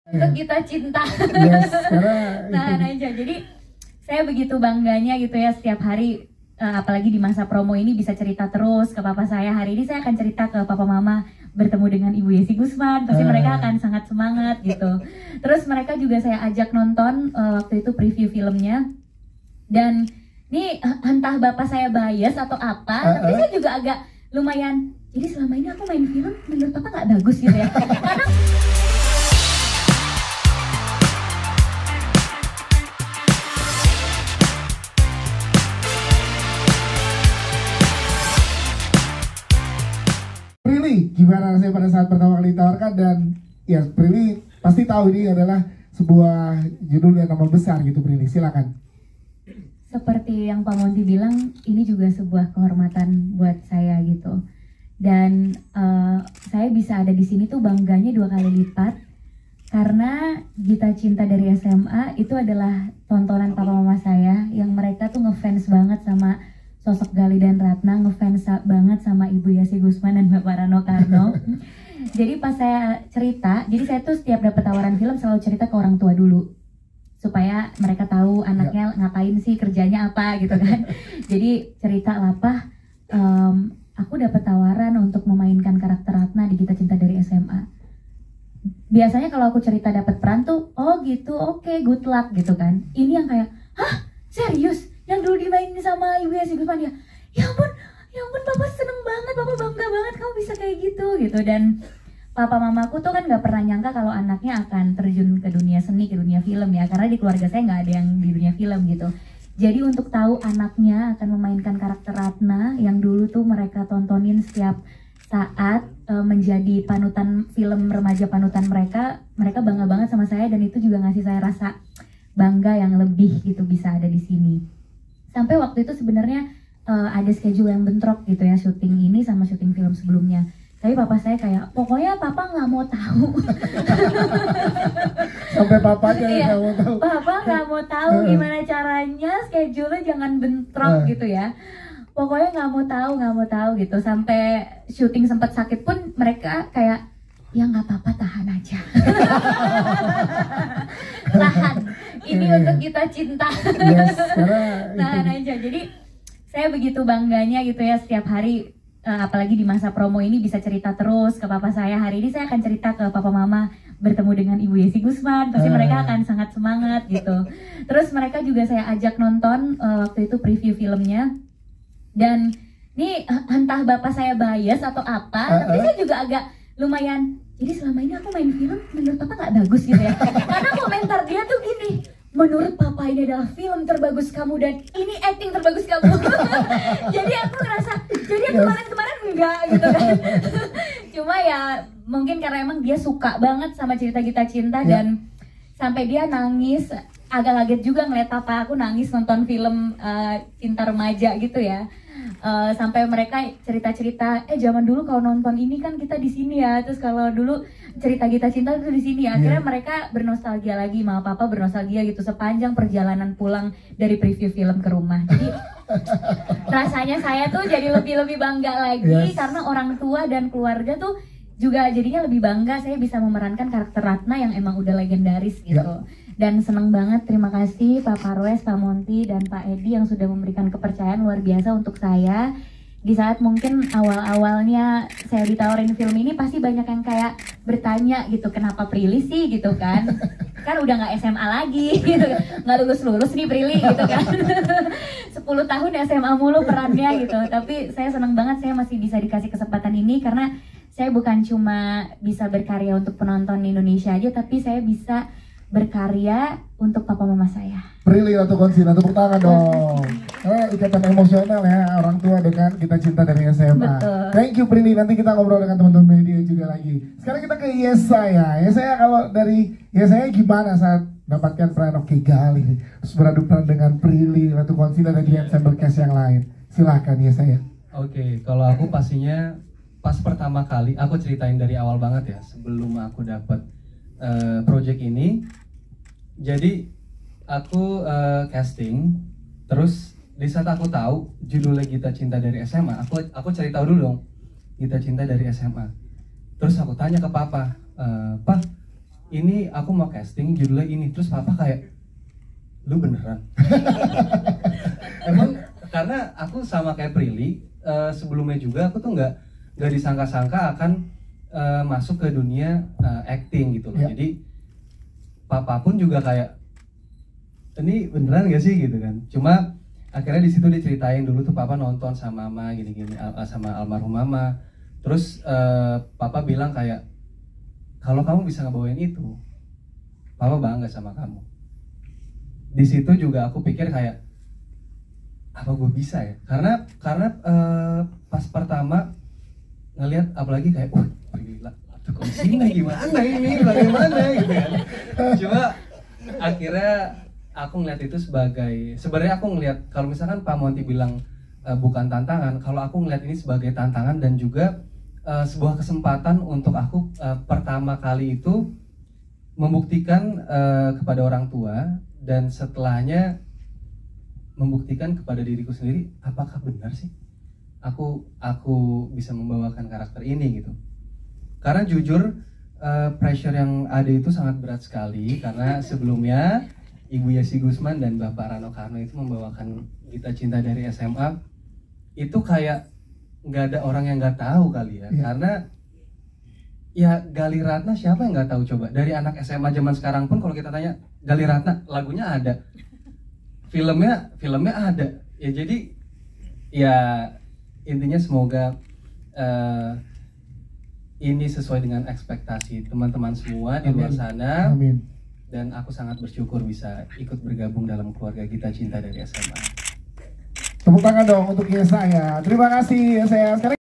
Untuk kita cinta. Yes, karena Tahan aja. Jadi saya begitu bangganya gitu ya setiap hari, apalagi di masa promo ini bisa cerita terus ke papa saya. Hari ini saya akan cerita ke papa mama bertemu dengan Ibu Yesi Gusman. Pasti mereka akan sangat semangat gitu. Terus mereka juga saya ajak nonton waktu itu preview filmnya. Dan ini entah bapak saya bias atau apa, tapi saya juga agak lumayan. Jadi selama ini aku main film menurut papa nggak bagus gitu ya. Karena Prilly, gimana rasanya pada saat pertama kali ditawarkan? Dan ya Prilly pasti tahu ini adalah sebuah judul yang nama besar gitu. Prilly, silakan. seperti yang Pak Monty bilang, ini juga sebuah kehormatan buat saya gitu. Dan saya bisa ada di sini tuh bangganya 2 kali lipat. Karena Gita Cinta dari SMA itu adalah tontonan papa mama saya, yang mereka tuh ngefans banget sama sosok Gali dan Ratna, ngefans banget sama Ibu Yesi Gusman dan Bapak Rano Karno. Jadi pas saya cerita, jadi saya tuh setiap dapat tawaran film selalu cerita ke orang tua dulu, supaya mereka tahu anaknya ngapain sih, kerjanya apa gitu kan. Jadi cerita lah, "Pak, aku dapat tawaran untuk memainkan karakter Ratna di Gita Cinta dari SMA." Biasanya kalau aku cerita dapat peran tuh, oh gitu, oke, good luck gitu kan. Ini yang kayak, hah, serius? Yang dulu dimainin sama Ibu Yesi Gusman ya? Ya ampun, papa seneng banget, papa bangga banget kamu bisa kayak gitu. Dan papa mamaku tuh kan gak pernah nyangka kalau anaknya akan terjun ke dunia seni, ke dunia film ya. Karena di keluarga saya gak ada yang di dunia film gitu. Jadi untuk tahu anaknya akan memainkan karakter Ratna yang dulu tuh mereka tontonin setiap saat menjadi panutan film remaja panutan mereka bangga banget sama saya, dan itu juga ngasih saya rasa bangga yang lebih gitu bisa ada di sini. Sampai waktu itu sebenarnya ada schedule yang bentrok gitu ya, syuting ini sama syuting film sebelumnya. Tapi papa saya kayak, pokoknya papa nggak mau tahu. Sampai papanya nggak mau tahu. Papa nggak mau tahu gimana caranya, schedule-nya jangan bentrok gitu ya. Pokoknya nggak mau tahu gitu. Sampai syuting sempat sakit pun mereka kayak, ya nggak apa-apa, tahan aja. Tahan. Ini untuk kita cinta. Yes, Tahan aja. Jadi saya begitu bangganya gitu ya setiap hari, apalagi di masa promo ini bisa cerita terus ke papa saya. Hari ini saya akan cerita ke papa mama bertemu dengan Ibu Yesi Gusman. Pasti mereka akan sangat semangat gitu. Terus mereka juga saya ajak nonton waktu itu preview filmnya. Dan ini entah bapak saya bias atau apa, tapi saya juga agak lumayan. Jadi selama ini aku main film menurut papa nggak bagus gitu ya. Karena komentar dia tuh gini, menurut papa ini adalah film terbagus kamu dan ini acting terbagus kamu. Jadi aku ngerasa, jadi kemarin-kemarin enggak gitu kan. Cuma ya mungkin karena emang dia suka banget sama cerita Gita Cinta, dan sampai dia nangis. Agak kaget juga ngeliat papa aku nangis nonton film cinta remaja gitu ya. Sampai mereka cerita-cerita, zaman dulu kalau nonton ini kan kita di sini ya, terus kalau dulu cerita Gita Cinta itu di sini. Akhirnya mereka bernostalgia lagi, mama papa bernostalgia gitu sepanjang perjalanan pulang dari preview film ke rumah. Jadi rasanya saya tuh jadi lebih bangga lagi, karena orang tua dan keluarga tuh juga jadinya lebih bangga saya bisa memerankan karakter Ratna yang emang udah legendaris gitu. Dan seneng banget, terima kasih Pak Parwes, Pak Monty, dan Pak Edi yang sudah memberikan kepercayaan luar biasa untuk saya. Di saat mungkin awal-awalnya saya ditawarin film ini, pasti banyak yang kayak bertanya gitu, kenapa Prilly sih gitu kan. Kan udah gak SMA lagi gitu, gak lulus-lulus nih Prilly gitu kan. 10 tahun SMA mulu perannya gitu. Tapi saya seneng banget saya masih bisa dikasih kesempatan ini, karena saya bukan cuma bisa berkarya untuk penonton Indonesia aja, tapi saya bisa berkarya untuk papa mama saya. Prilly Ratu Konsina, tepuk tangan dong. Ikatan emosional ya orang tua dengan Gita Cinta dari SMA. Betul. Thank you Prilly, nanti kita ngobrol dengan teman-teman media juga lagi. Sekarang kita ke Yesaya. Yesaya, kalau dari Yesaya gimana saat dapatkan peran Oke Gali, terus beradu peran dengan Prilly Ratu Konsina dan di ensemble cast yang lain? Silakan Yesaya. Oke, kalau aku pastinya pas pertama kali aku ceritain dari awal banget ya, sebelum aku dapat project ini. Jadi aku casting, terus di saat aku tahu judulnya Gita Cinta dari SMA, aku cari tahu dulu dong, Gita Cinta dari SMA. Terus aku tanya ke papa, "Pak, ini aku mau casting judulnya ini, terus papa kayak, lu beneran? Emang karena aku sama kayak Prilly, sebelumnya juga aku tuh nggak disangka-sangka akan masuk ke dunia acting gitu loh. Ya. Jadi papa pun juga kayak, ini beneran gak sih gitu kan? Cuma akhirnya di situ diceritain dulu tuh papa nonton sama mama gini-gini, sama almarhum mama. Terus papa bilang kayak, kalau kamu bisa ngebawain itu, papa bangga sama kamu. Di situ juga aku pikir kayak, apa gue bisa ya? Karena pas pertama ngelihat apalagi kayak, wah gila, kok di sini gimana ini, bagaimana gitu kan? Cuma akhirnya aku ngeliat itu sebenarnya aku ngeliat kalau misalkan Pak Monty bilang bukan tantangan, kalau aku ngeliat ini sebagai tantangan dan juga sebuah kesempatan untuk aku pertama kali itu membuktikan kepada orang tua, dan setelahnya membuktikan kepada diriku sendiri, apakah benar sih aku bisa membawakan karakter ini gitu. Karena jujur pressure yang ada itu sangat berat sekali, karena sebelumnya Ibu Yesi Gusman dan Bapak Rano Karno itu membawakan Gita Cinta dari SMA, itu kayak nggak ada orang yang nggak tahu kali ya. Karena ya Gali Ratna siapa yang nggak tahu coba, dari anak SMA zaman sekarang pun kalau kita tanya Gali Ratna, lagunya ada, filmnya ada ya. Jadi ya intinya semoga ini sesuai dengan ekspektasi teman-teman semua di luar sana. Amin. Dan aku sangat bersyukur bisa ikut bergabung dalam keluarga Gita Cinta dari SMA. Tepuk tangan dong untuk Yesa ya. Terima kasih Yesa ya. Sekarang